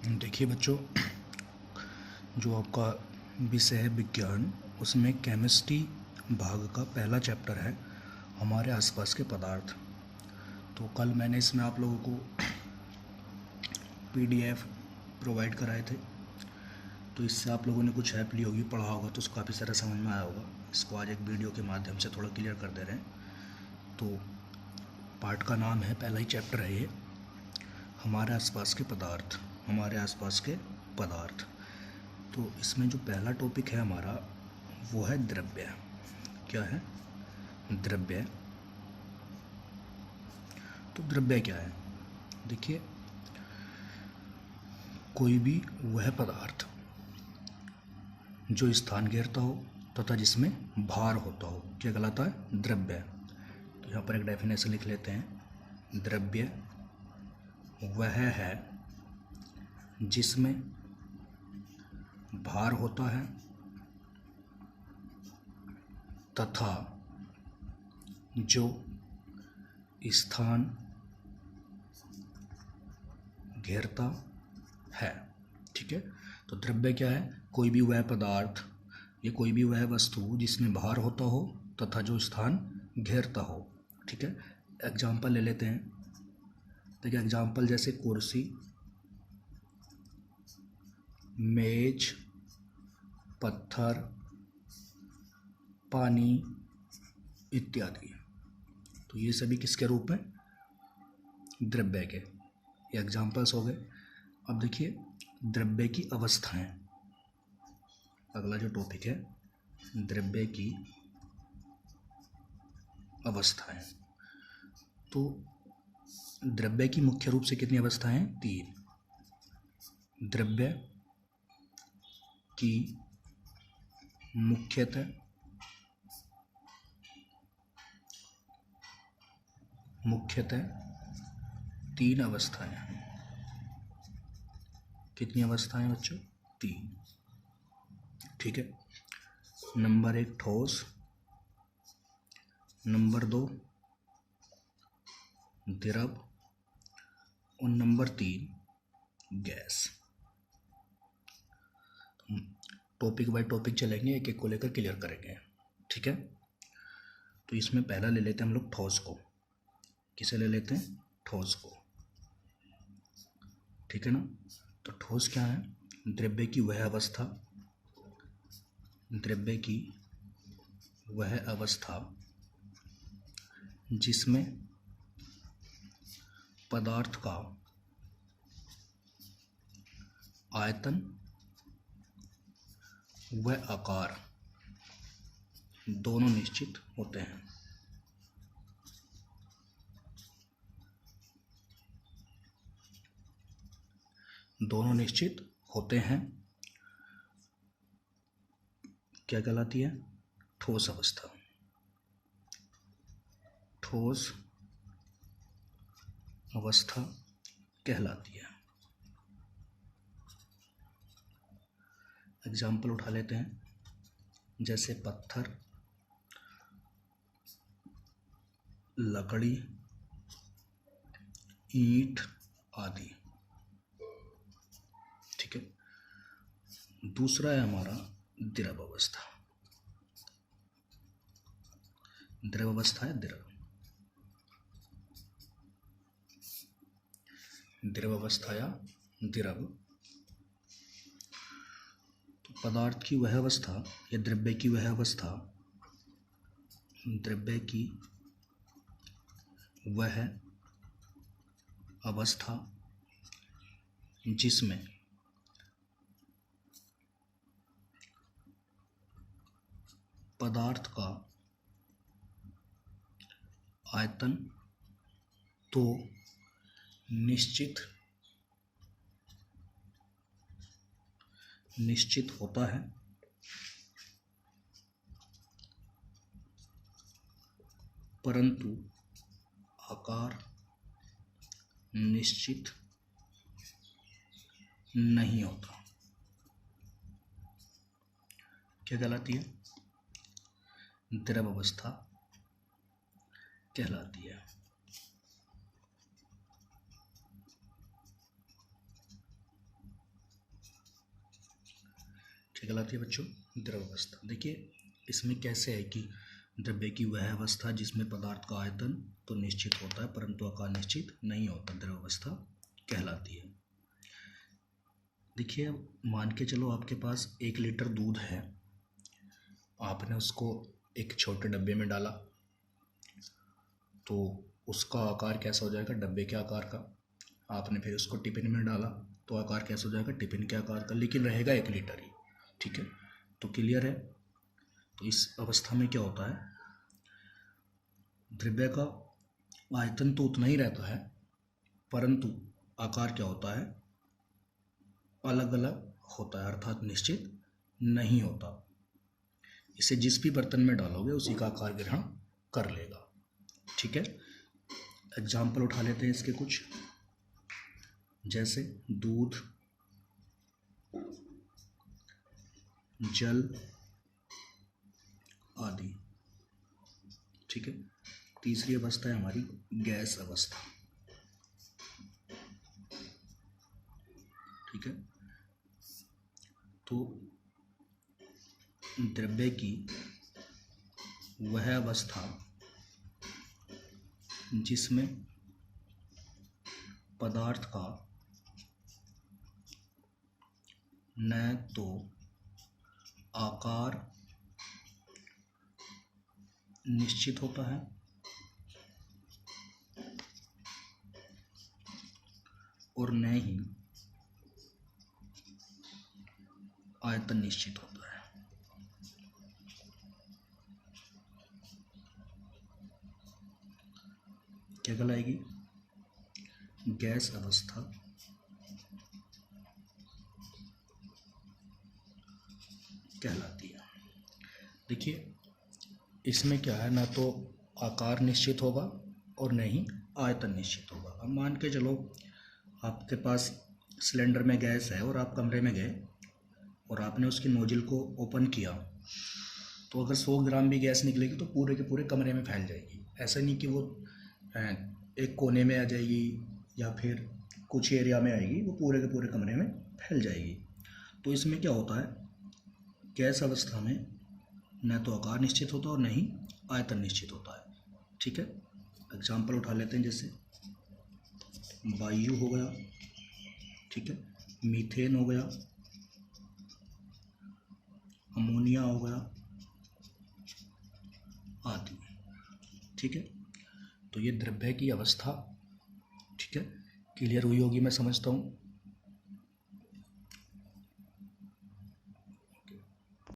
देखिए बच्चों, जो आपका विषय है विज्ञान, उसमें केमिस्ट्री भाग का पहला चैप्टर है हमारे आसपास के पदार्थ। तो कल मैंने इसमें आप लोगों को पीडीएफ प्रोवाइड कराए थे, तो इससे आप लोगों ने कुछ हेल्प ली होगी, पढ़ा होगा, तो उसको काफ़ी सारा समझ में आया होगा। इसको आज एक वीडियो के माध्यम से थोड़ा क्लियर कर दे रहे हैं। तो पार्ट का नाम है, पहला ही चैप्टर है ये, हमारे आसपास के पदार्थ। हमारे आसपास के पदार्थ। तो इसमें जो पहला टॉपिक है हमारा, वो है द्रव्य। क्या है? द्रव्य। तो द्रव्य क्या है? देखिए, कोई भी वह पदार्थ जो स्थान घेरता हो तथा जिसमें भार होता हो, क्या कहलाता है? द्रव्य। तो यहाँ पर एक डेफिनेशन लिख लेते हैं। द्रव्य वह है जिसमें भार होता है तथा जो स्थान घेरता है। ठीक है। तो द्रव्य क्या है? कोई भी वह पदार्थ या कोई भी वह वस्तु जिसमें भार होता हो तथा जो स्थान घेरता हो। ठीक है। एग्जाम्पल ले लेते हैं। देखिए, एग्जाम्पल जैसे कुर्सी, मेज, पत्थर, पानी इत्यादि। तो ये सभी किसके रूप में? द्रव्य के। ये एग्जाम्पल्स हो गए। अब देखिए, द्रव्य की अवस्थाएं। अगला जो टॉपिक है, द्रव्य की अवस्थाएं। तो द्रव्य की मुख्य रूप से कितनी अवस्थाएं हैं? 3। द्रव्य की मुख्यतः 3 अवस्थाएं हैं। कितनी अवस्थाएं बच्चों? 3। ठीक है। नंबर 1 ठोस, नंबर 2 द्रव और number 3 gas. Topic by topic चलेंगे, एक एक को लेकर क्लियर करेंगे। ठीक है। तो इसमें पहला ले लेते हैं हम लोग ठोस को। किसे ले लेते हैं? ठोस को। ठीक है ना। तो ठोस क्या है? द्रव्य की वह अवस्था, द्रव्य की वह अवस्था जिसमें पदार्थ का आयतन व आकार दोनों निश्चित होते हैं। दोनों निश्चित होते हैं। क्या कहलाती है? ठोस अवस्था। ठोस अवस्था कहलाती है। एग्जाम्पल उठा लेते हैं, जैसे पत्थर, लकड़ी, ईंट आदि। ठीक है। दूसरा है हमारा द्रव अवस्था। द्रव अवस्था है द्रव। द्रव अवस्था या द्रव। तो पदार्थ की वह अवस्था या द्रव्य की वह अवस्था, द्रव्य की वह अवस्था जिसमें पदार्थ का आयतन तो निश्चित होता है, परंतु आकार निश्चित नहीं होता। क्या कहलाती है? द्रव अवस्था कहलाती है। क्या कहलाती है बच्चों? द्रव अवस्था। देखिए इसमें कैसे है कि द्रव्य की वह अवस्था जिसमें पदार्थ का आयतन तो निश्चित होता है परंतु आकार निश्चित नहीं होता, द्रव अवस्था कहलाती है। देखिए मान के चलो आपके पास 1 लीटर दूध है, आपने उसको एक छोटे डब्बे में डाला तो उसका आकार कैसा हो जाएगा? डब्बे के आकार का। आपने फिर उसको टिफिन में डाला तो आकार कैसा हो जाएगा? टिफिन के आकार का, लेकिन रहेगा 1 लीटर ही। ठीक है, तो क्लियर है। तो इस अवस्था में क्या होता है, द्रव्य का आयतन तो उतना ही रहता है परंतु आकार क्या होता है? अलग अलग होता है, अर्थात निश्चित नहीं होता। इसे जिस भी बर्तन में डालोगे उसी का आकार ग्रहण कर लेगा। ठीक है, एग्जाम्पल उठा लेते हैं इसके कुछ, जैसे दूध, जल आदि। ठीक है, तीसरी अवस्था है हमारी गैस अवस्था। ठीक है, तो द्रव्य की वह अवस्था जिसमें पदार्थ का न तो आकार निश्चित होता है और न ही आयतन निश्चित होता है। क्या कहलाएगी? गैस अवस्था कहलाती है। देखिए इसमें क्या है, ना तो आकार निश्चित होगा और न ही आयतन निश्चित होगा। अब मान के चलो आपके पास सिलेंडर में गैस है और आप कमरे में गए और आपने उसकी नोजल को ओपन किया तो अगर 100 ग्राम भी गैस निकलेगी तो पूरे के पूरे कमरे में फैल जाएगी। ऐसा नहीं कि वो एक कोने में आ जाएगी या फिर कुछ एरिया में आएगी, वो पूरे के पूरे कमरे में फैल जाएगी। तो इसमें क्या होता है, गैस अवस्था में न तो आकार निश्चित होता और न ही आयतन निश्चित होता है। ठीक है, एग्जाम्पल उठा लेते हैं, जैसे वायु हो गया, ठीक है, मीथेन हो गया, अमोनिया हो गया आदि। ठीक है, तो ये द्रव्य की अवस्था, ठीक है, क्लियर हुई होगी मैं समझता हूँ।